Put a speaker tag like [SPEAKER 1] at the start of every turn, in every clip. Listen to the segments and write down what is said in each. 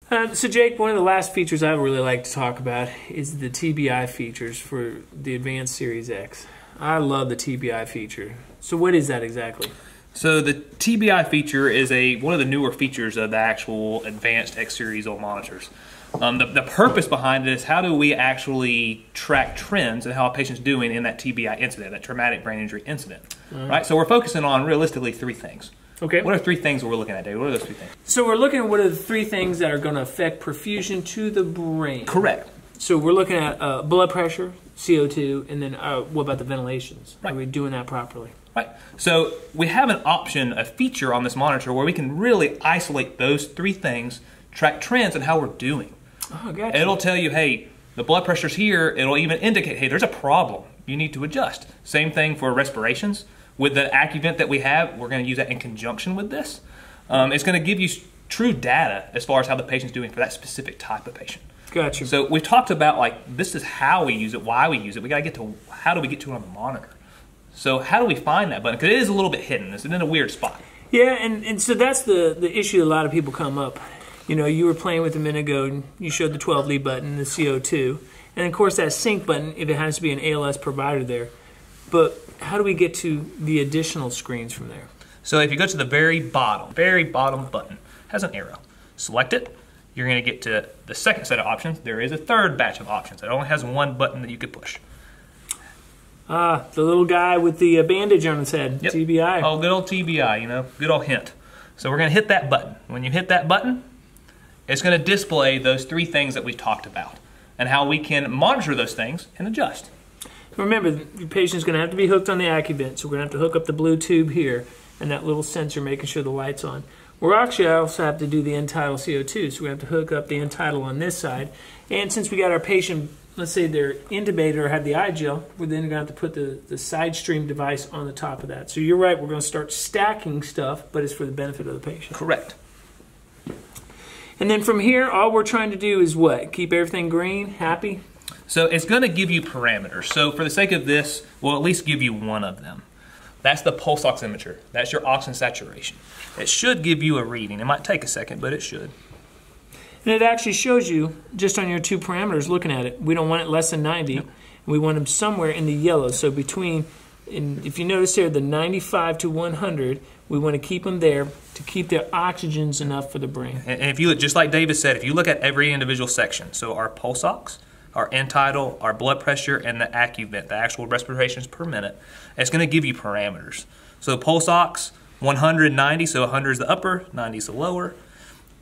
[SPEAKER 1] So Jake, one of the last features I would really like to talk about is the TBI features for the Advanced Series X. I love the TBI feature. So what is that exactly?
[SPEAKER 2] So the TBI feature is one of the newer features of the actual Advanced X Series O monitors. The purpose behind it is how do we actually track trends and how a patient's doing in that TBI incident, that traumatic brain injury incident, right? So we're focusing on realistically 3 things.
[SPEAKER 1] Okay.
[SPEAKER 2] What are 3 things we're looking at, David? What are those 3 things?
[SPEAKER 1] So we're looking at what are the 3 things that are going to affect perfusion to the brain.
[SPEAKER 2] Correct.
[SPEAKER 1] So we're looking at blood pressure, CO2, and then what about the ventilations?
[SPEAKER 2] Right.
[SPEAKER 1] Are we doing that properly?
[SPEAKER 2] Right. So we have an option, a feature on this monitor where we can really isolate those 3 things, track trends and how we're doing.
[SPEAKER 1] Oh, gotcha.
[SPEAKER 2] It'll tell you, hey, the blood pressure's here. It'll even indicate, hey, there's a problem. You need to adjust. Same thing for respirations. With the AccuVent that we have, we're going to use that in conjunction with this. It's going to give you true data as far as how the patient's doing for that specific type of patient.
[SPEAKER 1] Gotcha.
[SPEAKER 2] So we've talked about, like, this is how we use it, why we use it. We got to get to how do we get to it on the monitor. So how do we find that button? Because it is a little bit hidden. It's in a weird spot.
[SPEAKER 1] Yeah, and so that's the issue a lot of people come up. You know, you were playing with a minute ago, and you showed the 12 lead button, the CO2. And, of course, that sync button, if it has to be an ALS provider there. But how do we get to the additional screens from there?
[SPEAKER 2] So if you go to the very bottom button, has an arrow. Select it. You're going to get to the second set of options. There is a third batch of options. It only has 1 button that you could push.
[SPEAKER 1] The little guy with the bandage on his head,
[SPEAKER 2] Yep.
[SPEAKER 1] TBI.
[SPEAKER 2] Oh, good old TBI, you know, good old hint. So we're going to hit that button. When you hit that button, it's going to display those 3 things that we talked about and how we can monitor those things and adjust.
[SPEAKER 1] Remember, your patient's going to have to be hooked on the AccuVent, so we're going to have to hook up the blue tube here and that little sensor making sure the light's on. We're actually also have to do the end-tidal CO2, so we have to hook up the end-tidal on this side. And since we got our patient, let's say they're intubated or have the eye gel, we're then going to have to put the side stream device on the top of that. So you're right, we're going to start stacking stuff, but it's for the benefit of the patient.
[SPEAKER 2] Correct.
[SPEAKER 1] And then from here, all we're trying to do is what? Keep everything green, happy?
[SPEAKER 2] So it's going to give you parameters. So for the sake of this, we'll at least give you 1 of them. That's the pulse oximeter. That's your oxygen saturation. It should give you a reading. It might take a second, but it should.
[SPEAKER 1] And it actually shows you, just on your 2 parameters, looking at it, we don't want it less than 90. Yep. We want them somewhere in the yellow. So between, and if you notice here, the 95 to 100, we want to keep them there to keep their oxygens enough for the brain.
[SPEAKER 2] And if you look, just like David said, if you look at every individual section, so our pulse ox, our end-tidal, our blood pressure, and the AccuVent, the actual respirations per minute, it's going to give you parameters. So pulse ox, 100, 90, so 100 is the upper, 90 is the lower.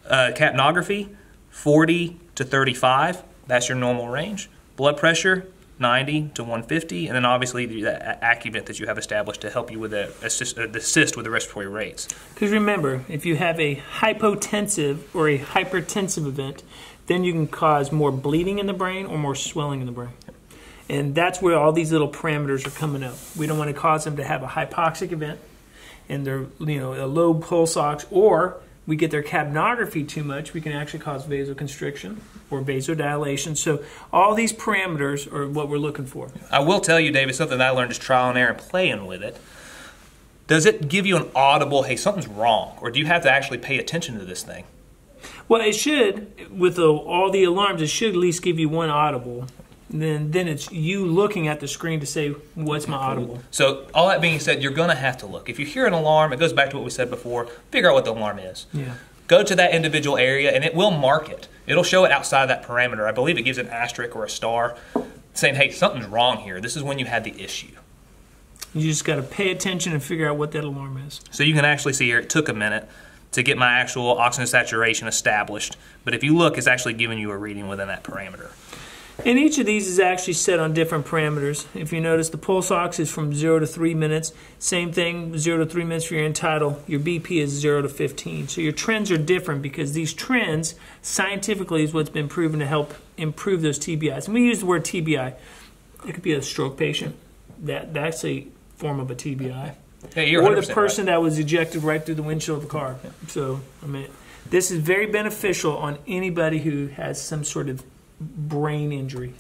[SPEAKER 2] Capnography, 40 to 35, that's your normal range. Blood pressure, 90 to 150, and then obviously the AccuVent that you have established to help you with the assist with the respiratory rates.
[SPEAKER 1] Because remember, if you have a hypotensive or a hypertensive event, then you can cause more bleeding in the brain or more swelling in the brain. And that's where all these little parameters are coming up. We don't want to cause them to have a hypoxic event and they're, you know, a low pulse ox, or we get their capnography too much, we can actually cause vasoconstriction or vasodilation. So all these parameters are what we're looking for.
[SPEAKER 2] I will tell you, David, something that I learned just trial and error and playing with it. Does it give you an audible, hey, something's wrong, or do you have to actually pay attention to this thing?
[SPEAKER 1] Well, it should, with all the alarms, it should at least give you 1 audible. Then it's you looking at the screen to say, what's my audible?
[SPEAKER 2] So all that being said, you're going to have to look. If you hear an alarm, it goes back to what we said before, figure out what the alarm is.
[SPEAKER 1] Yeah.
[SPEAKER 2] Go to that individual area, and it will mark it. It'll show it outside of that parameter. I believe it gives an asterisk or a star saying, hey, something's wrong here. This is when you had the issue.
[SPEAKER 1] You just got to pay attention and figure out what that alarm is.
[SPEAKER 2] So you can actually see here, it took a minute to get my actual oxygen saturation established. But if you look, it's actually giving you a reading within that parameter.
[SPEAKER 1] And each of these is actually set on different parameters. If you notice, the pulse ox is from 0 to 3 minutes. Same thing, 0 to 3 minutes for your end-tidal. Your BP is 0 to 15. So your trends are different because these trends, scientifically, is what's been proven to help improve those TBIs. And we use the word TBI. It could be a stroke patient. That's a form of a TBI.
[SPEAKER 2] Hey,
[SPEAKER 1] or the person that was ejected right through the windshield of the car. Yeah. So, I mean, this is very beneficial on anybody who has some sort of brain injury.